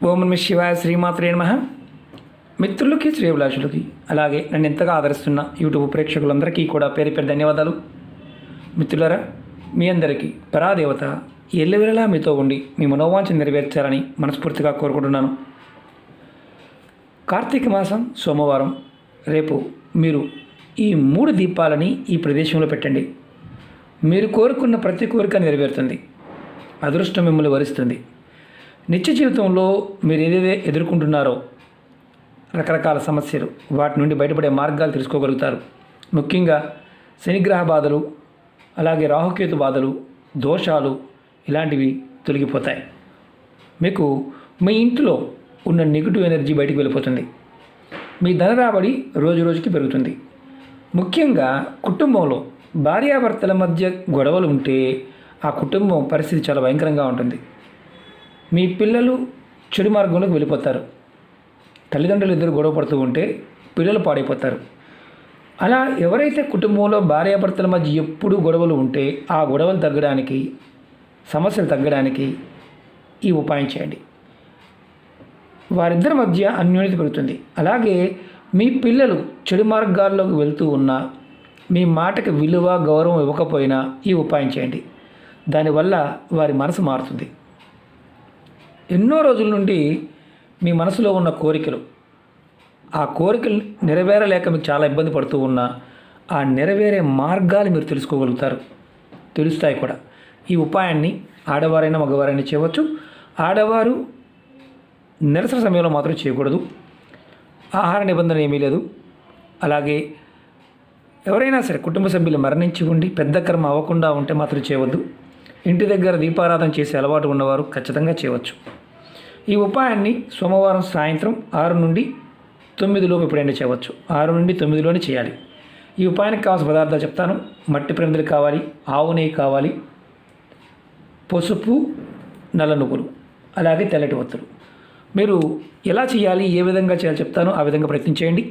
ఓం నమః శివాయ, శ్రీమాత్రే నమః. మిత్రులకి, శ్రేయభిలాషులకి, అలాగే నన్ను ఎంతగా ఆదరిస్తున్న యూట్యూబ్ ప్రేక్షకులందరికీ కూడా పేరు పేరు ధన్యవాదాలు. మిత్రులారా, మీ అందరికీ పరాదేవత ఎల్లవెల్లలా మీతో ఉండి మీ మనోవాంఛ నెరవేర్చాలని మనస్ఫూర్తిగా కోరుకుంటున్నాను. కార్తీక మాసం సోమవారం రేపు మీరు ఈ 3 దీపాలని ఈ ప్రదేశంలో పెట్టండి. మీరు కోరుకున్న ప్రతి కోరిక నెరవేరుతుంది. అదృష్టం మిమ్మల్ని వరిస్తుంది. నిత్య జీవితంలో మీరు ఏదైతే ఎదుర్కొంటున్నారో రకరకాల సమస్యలు, వాటి నుండి బయటపడే మార్గాలు తెలుసుకోగలుగుతారు. ముఖ్యంగా శనిగ్రహ బాధలు, అలాగే రాహుకేతు బాధలు, దోషాలు ఇలాంటివి తొలగిపోతాయి. మీకు మీ ఇంట్లో ఉన్న నెగిటివ్ ఎనర్జీ బయటికి వెళ్ళిపోతుంది. మీ ధన రాబడి రోజు రోజుకి పెరుగుతుంది. ముఖ్యంగా కుటుంబంలో భార్యాభర్తల మధ్య గొడవలు ఉంటే ఆ కుటుంబం పరిస్థితి చాలా భయంకరంగా ఉంటుంది. మీ పిల్లలు చెడు మార్గంలోకి వెళ్ళిపోతారు. తల్లిదండ్రులు ఇద్దరు గొడవ పడుతూ ఉంటే పిల్లలు పాడైపోతారు. అలా ఎవరైతే కుటుంబంలో భార్యాభర్తల మధ్య ఎప్పుడు గొడవలు ఉంటే ఆ గొడవలు తగ్గడానికి, సమస్యలు తగ్గడానికి ఈ ఉపాయం చేయండి. వారిద్దరి మధ్య అన్యోన్యత పెరుగుతుంది. అలాగే మీ పిల్లలు చెడు మార్గాల్లోకి వెళ్తూ ఉన్నా, మీ మాటకి విలువ, గౌరవం ఇవ్వకపోయినా ఈ ఉపాయం చేయండి. దానివల్ల వారి మనసు మారుతుంది. ఎన్నో రోజుల నుండి మీ మనసులో ఉన్న కోరికలు, ఆ కోరికలు నెరవేరలేక మీకు చాలా ఇబ్బంది పడుతూ ఉన్నా ఆ నెరవేరే మార్గాలు మీరు తెలుస్తాయి కూడా. ఈ ఉపాయాన్ని ఆడవారైనా మగవారైనా చేయవచ్చు. ఆడవారు నిరసన సమయంలో మాత్రం చేయకూడదు. ఆహార నిబంధన ఏమీ లేదు. అలాగే ఎవరైనా సరే కుటుంబ సభ్యులు మరణించి ఉండి పెద్ద కర్మ అవ్వకుండా ఉంటే మాత్రం చేయవద్దు. ఇంటి దగ్గర దీపారాధన చేసే అలవాటు ఉన్నవారు ఖచ్చితంగా చేయవచ్చు. ఈ ఉపాయాన్ని సోమవారం సాయంత్రం 6 నుండి 9 లోపు ఎప్పుడైనా చేయవచ్చు. 6 నుండి 9లోనే చేయాలి. ఈ ఉపాయానికి కావాల్సిన పదార్థాలు చెప్తాను. మట్టి ప్రమిదలు కావాలి, ఆవు నెయ్యి కావాలి, పసుపు, నల్ల నువ్వులు, అలాగే తెల్లటి ఒత్తులు. మీరు ఎలా చేయాలి, ఏ విధంగా చేయాలి చెప్తాను. ఆ విధంగా ప్రయత్నించేయండి.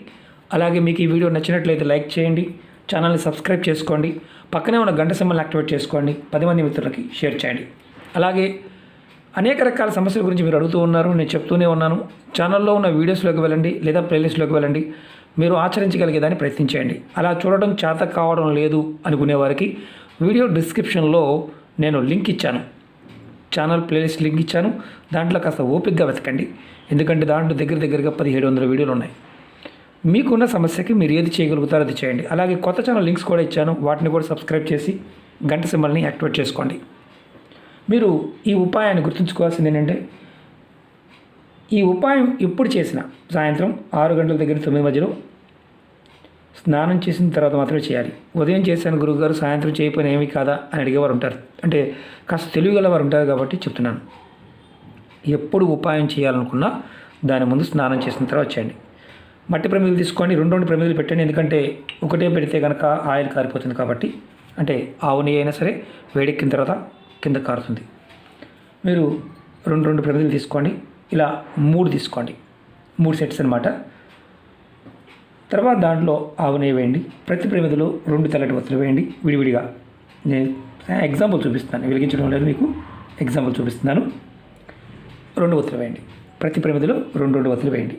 అలాగే మీకు ఈ వీడియో నచ్చినట్లయితే లైక్ చేయండి, ఛానల్ని సబ్స్క్రైబ్ చేసుకోండి, పక్కనే ఉన్న గంట సింబల్ని యాక్టివేట్ చేసుకోండి, 10 మంది మిత్రులకి షేర్ చేయండి. అలాగే అనేక రకాల సమస్యల గురించి మీరు అడుగుతూ ఉన్నారు, నేను చెప్తూనే ఉన్నాను. ఛానల్లో ఉన్న వీడియోస్లోకి వెళ్ళండి లేదా ప్లేలిస్ట్లోకి వెళ్ళండి. మీరు ఆచరించగలిగేదాన్ని ప్రయత్నించేయండి. అలా చూడడం చేత కావడం లేదు అనుకునే వారికి వీడియో డిస్క్రిప్షన్లో నేను లింక్ ఇచ్చాను, ఛానల్ ప్లేలిస్ట్ లింక్ ఇచ్చాను. దాంట్లో కాస్త ఓపికగా వెతకండి. ఎందుకంటే దాంట్లో దగ్గరగా 1700 వీడియోలు ఉన్నాయి. మీకున్న సమస్యకి మీరు ఏది చేయగలుగుతారో అది చేయండి. అలాగే కొత్త ఛానల్ లింక్స్ కూడా ఇచ్చాను, వాటిని కూడా సబ్స్క్రైబ్ చేసి గంట సింబల్ని యాక్టివేట్ చేసుకోండి. మీరు ఈ ఉపాయాన్ని గుర్తుంచుకోవాల్సింది ఏంటంటే, ఈ ఉపాయం ఎప్పుడు చేసినా సాయంత్రం 6 గంటల దగ్గర 9 మధ్యలో స్నానం చేసిన తర్వాత మాత్రమే చేయాలి. ఉదయం చేశాను గురువుగారు, సాయంత్రం చేయకపోయినా ఏమీ కాదా అని అడిగేవారు ఉంటారు. అంటే కాస్త తెలివిగలవారు ఉంటారు కాబట్టి చెప్తున్నాను. ఎప్పుడు ఉపాయం చేయాలనుకున్నా దాని ముందు స్నానం చేసిన తర్వాత చేయండి. మట్టి ప్రమిదలు తీసుకోండి, 2 ప్రమిదలు పెట్టండి. ఎందుకంటే ఒకటే పెడితే కనుక ఆయిల్ కారిపోతుంది కాబట్టి. అంటే ఆవు నెయ్యి అయినా సరే వేడెక్కిన తర్వాత కింద కారుతుంది. మీరు 2 ప్రమిదలు తీసుకోండి. ఇలా 3 తీసుకోండి, 3 సెట్స్ అనమాట. తర్వాత దాంట్లో ఆవు నెయ్యి వేయండి. ప్రతి ప్రమిదలో 2 తెల్లటి ఒత్తులు వేయండి విడివిడిగా. నేను ఎగ్జాంపుల్ చూపిస్తాను, వెలిగించడం లేదు, మీకు ఎగ్జాంపుల్ చూపిస్తున్నాను. 2 ఒత్తులు వేయండి. ప్రతి ప్రమిదలో 2 ఒత్తులు వేయండి.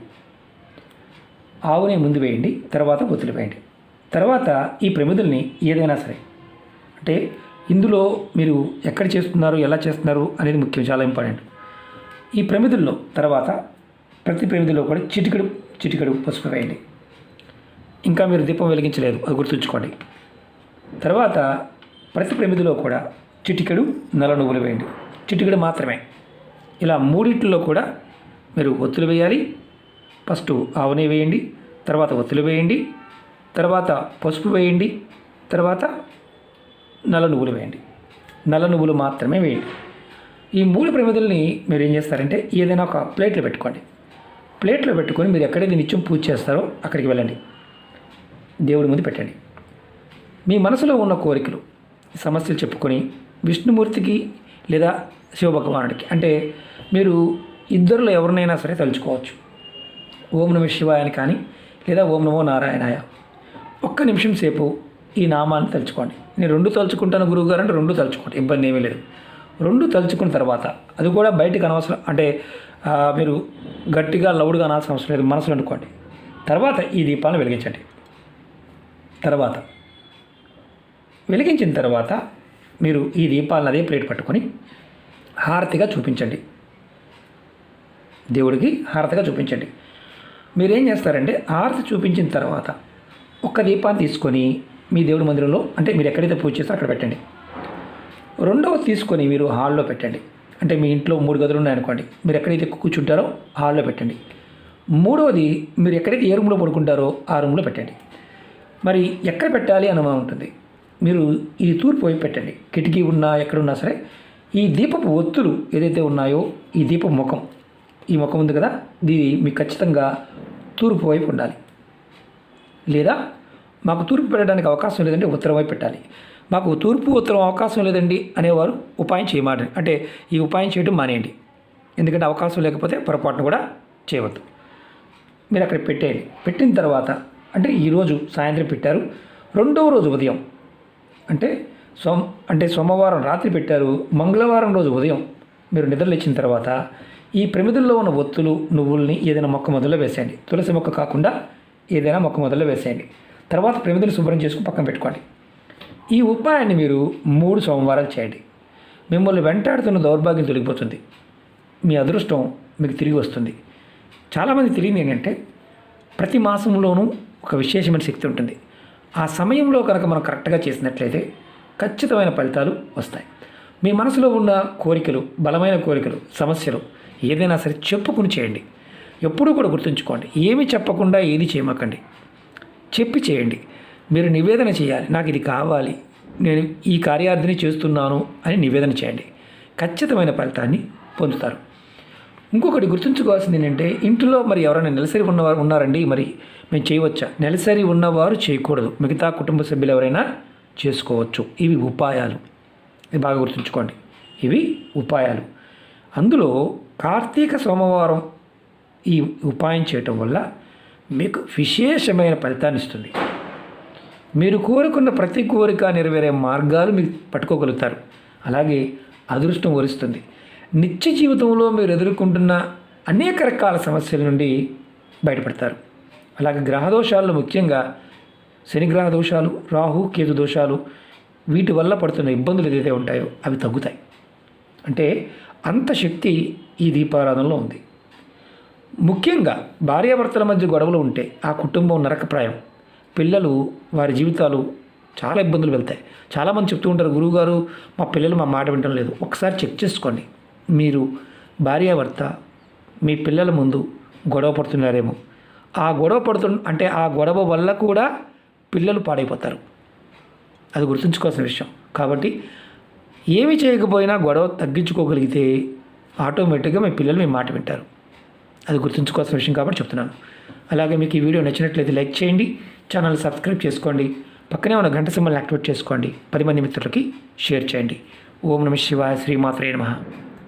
ఆవుని ముందు వేయండి, తర్వాత ఒత్తులు వేయండి. తర్వాత ఈ ప్రమిదల్ని ఏదైనా సరే, అంటే ఇందులో మీరు ఎక్కడ చేస్తున్నారు, ఎలా చేస్తున్నారు అనేది ముఖ్యం, చాలా ఇంపార్టెంట్. ఈ ప్రమిదల్లో తర్వాత ప్రతి ప్రమిదలో కూడా చిటికెడు పసుపు వేయండి. ఇంకా మీరు దీపం వెలిగించలేదు, అది గుర్తుంచుకోండి. తర్వాత ప్రతి ప్రమిదలో కూడా చిటికెడు నల్ల నువ్వులు వేయండి, చిటికెడు మాత్రమే. ఇలా 3 కూడా మీరు ఒత్తులు వేయాలి. ఫస్ట్ ఆవు నెయ్యి వేయండి, తర్వాత ఒత్తులు వేయండి, తర్వాత పసుపు వేయండి, తర్వాత నల్ల నువ్వులు వేయండి. నల్ల నువ్వులు మాత్రమే వేయండి. ఈ 3 ప్రమిదల్ని మీరు ఏం చేస్తారంటే ఏదైనా ఒక ప్లేట్లో పెట్టుకోండి. ప్లేట్లో పెట్టుకొని మీరు ఎక్కడైతే నిత్యం పూజ చేస్తారో అక్కడికి వెళ్ళండి, దేవుడి ముందు పెట్టండి. మీ మనసులో ఉన్న కోరికలు, సమస్యలు చెప్పుకొని విష్ణుమూర్తికి లేదా శివభగవానుడికి, అంటే మీరు ఇద్దరిలో ఎవరినైనా సరే తలుచుకోవచ్చు. ఓం నమః శివాయ అని కానీ లేదా ఓం నమో నారాయణాయ 1 నిమిషం సేపు ఈ నామాన్ని తలుచుకోండి. నేను 2 తలుచుకుంటాను గురువుగారు అంటే 2 తలుచుకోండి, ఇబ్బంది ఏమీ లేదు. 2 తలుచుకున్న తర్వాత అది కూడా బయటికి అనవసరం, అంటే మీరు గట్టిగా లౌడ్గా అనాల్సిన అవసరం లేదు, మనసులో అనుకోండి. తర్వాత ఈ దీపాలను వెలిగించండి. తర్వాత వెలిగించిన తర్వాత మీరు ఈ దీపాలను అదే ప్లేట్ పట్టుకొని హారతిగా చూపించండి. దేవుడికి హారతిగా చూపించండి. మీరేం చేస్తారంటే హారతి చూపించిన తర్వాత ఒక్క దీపాన్ని తీసుకొని మీ దేవుడి మందిరంలో, అంటే మీరు ఎక్కడైతే పూజ చేస్తారో అక్కడ పెట్టండి. రెండవది తీసుకొని మీరు హాల్లో పెట్టండి. అంటే మీ ఇంట్లో 3 గదులు ఉన్నాయనుకోండి, మీరు ఎక్కడైతే కూర్చుంటారో హాల్లో పెట్టండి. మూడవది మీరు ఎక్కడైతే ఏ రూమ్లో పడుకుంటారో ఆ రూమ్లో పెట్టండి. మరి ఎక్కడ పెట్టాలి అనుమానం ఉంటుంది. మీరు ఇది తూర్పు వైపు పెట్టండి. కిటికీ ఉన్నా ఎక్కడున్నా సరే ఈ దీపపు ఒత్తులు ఏదైతే ఉన్నాయో, ఈ దీపపు ముఖం, ఈ ముఖం ఉంది కదా, ఇది మీకు ఖచ్చితంగా తూర్పు వైపు ఉండాలి. లేదా మాకు తూర్పు పెట్టడానికి అవకాశం లేదంటే ఉత్తరం వైపు పెట్టాలి. మాకు తూర్పు ఉత్తరం అవకాశం లేదండి అనేవారు ఉపాయం చేయమాటండి, అంటే ఈ ఉపాయం చేయడం మానేయండి. ఎందుకంటే అవకాశం లేకపోతే పొరపాటును కూడా చేయవద్దు. మీరు అక్కడ పెట్టేయండి. పెట్టిన తర్వాత అంటే ఈరోజు సాయంత్రం పెట్టారు, రెండవ రోజు ఉదయం అంటే సోమవారం రాత్రి పెట్టారు, మంగళవారం రోజు ఉదయం మీరు నిద్రలేచిన తర్వాత ఈ ప్రమిదల్లో ఉన్న ఒత్తులు నువ్వుల్ని ఏదైనా మొక్క మొదల్లో వేసేయండి. తులసి మొక్క కాకుండా ఏదైనా మొక్క మొదల్లో వేసేయండి. తర్వాత ప్రమిదలు శుభ్రం చేసుకుని పక్కన పెట్టుకోండి. ఈ ఉపాయాన్ని మీరు 3 సోమవారాలు చేయండి. మిమ్మల్ని వెంటాడుతున్న దౌర్భాగ్యం తొలగిపోతుంది. మీ అదృష్టం మీకు తిరిగి వస్తుంది. చాలామంది తెలియదు ఏంటంటే ప్రతి మాసంలోనూ ఒక విశేషమైన శక్తి ఉంటుంది. ఆ సమయంలో కనుక మనం కరెక్ట్గా చేసినట్లయితే ఖచ్చితమైన ఫలితాలు వస్తాయి. మీ మనసులో ఉన్న కోరికలు, బలమైన కోరికలు, సమస్యలు ఏదైనా సరే చెప్పుకుని చేయండి. ఎప్పుడూ కూడా గుర్తుంచుకోండి, ఏమీ చెప్పకుండా ఏది చేయమకండి, చెప్పి చేయండి. మీరు నివేదన చేయాలి, నాకు ఇది కావాలి, నేను ఈ కార్యార్థిని చేస్తున్నాను అని నివేదన చేయండి. ఖచ్చితమైన ఫలితాన్ని పొందుతారు. ఇంకొకటి గుర్తుంచుకోవాల్సింది ఏంటంటే ఇంట్లో మరి ఎవరైనా నెలసరి ఉన్నవారు ఉన్నారండి, మరి మేము చేయవచ్చా? నెలసరి ఉన్నవారు చేయకూడదు, మిగతా కుటుంబ సభ్యులు ఎవరైనా చేసుకోవచ్చు. ఇవి ఉపాయాలు, ఇది బాగా గుర్తుంచుకోండి. ఇవి ఉపాయాలు. అందులో కార్తీక సోమవారం ఈ ఉపాయం చేయటం వల్ల మీకు విశేషమైన ఫలితాన్ని ఇస్తుంది. మీరు కోరుకున్న ప్రతి కోరిక నెరవేరే మార్గాలు మీరు పట్టుకోగలుగుతారు. అలాగే అదృష్టం వరిస్తుంది. నిత్య జీవితంలో మీరు ఎదుర్కొంటున్న అనేక రకాల సమస్యల నుండి బయటపడతారు. అలాగే గ్రహదోషాల్లో ముఖ్యంగా శనిగ్రహ దోషాలు, రాహు కేతు దోషాలు, వీటి వల్ల పడుతున్న ఇబ్బందులు ఏదైతే ఉంటాయో అవి తగ్గుతాయి. అంటే అంత శక్తి ఈ దీపారాధనలో ఉంది. ముఖ్యంగా భార్యాభర్తల మధ్య గొడవలు ఉంటే ఆ కుటుంబం నరకప్రాయం. పిల్లలు వారి జీవితాలు చాలా ఇబ్బందులు వెళ్తాయి. చాలామంది చెప్తూ ఉంటారు, గురువుగారు మా పిల్లలు మా మాట వినడం లేదు. ఒకసారి చెక్ చేసుకోండి. మీరు భార్యాభర్త మీ పిల్లల ముందు గొడవ పడుతున్నారేమో. ఆ గొడవ వల్ల కూడా పిల్లలు పాడైపోతారు. అది గుర్తుంచుకోవాల్సిన విషయం. కాబట్టి ఏమి చేయకపోయినా గొడవ తగ్గించుకోగలిగితే ఆటోమేటిక్గా మీ పిల్లలు మీ మాట వింటారు. అది గుర్తుంచుకోవాల్సిన విషయం కాబట్టి చెప్తున్నాను. అలాగే మీకు ఈ వీడియో నచ్చినట్లయితే లైక్ చేయండి, ఛానల్ సబ్స్క్రైబ్ చేసుకోండి, పక్కనే ఉన్న గంట సింబల్ని యాక్టివేట్ చేసుకోండి, 10 మంది మిత్రులకి షేర్ చేయండి. ఓం నమః శివాయ, శ్రీమాత్రే నమః.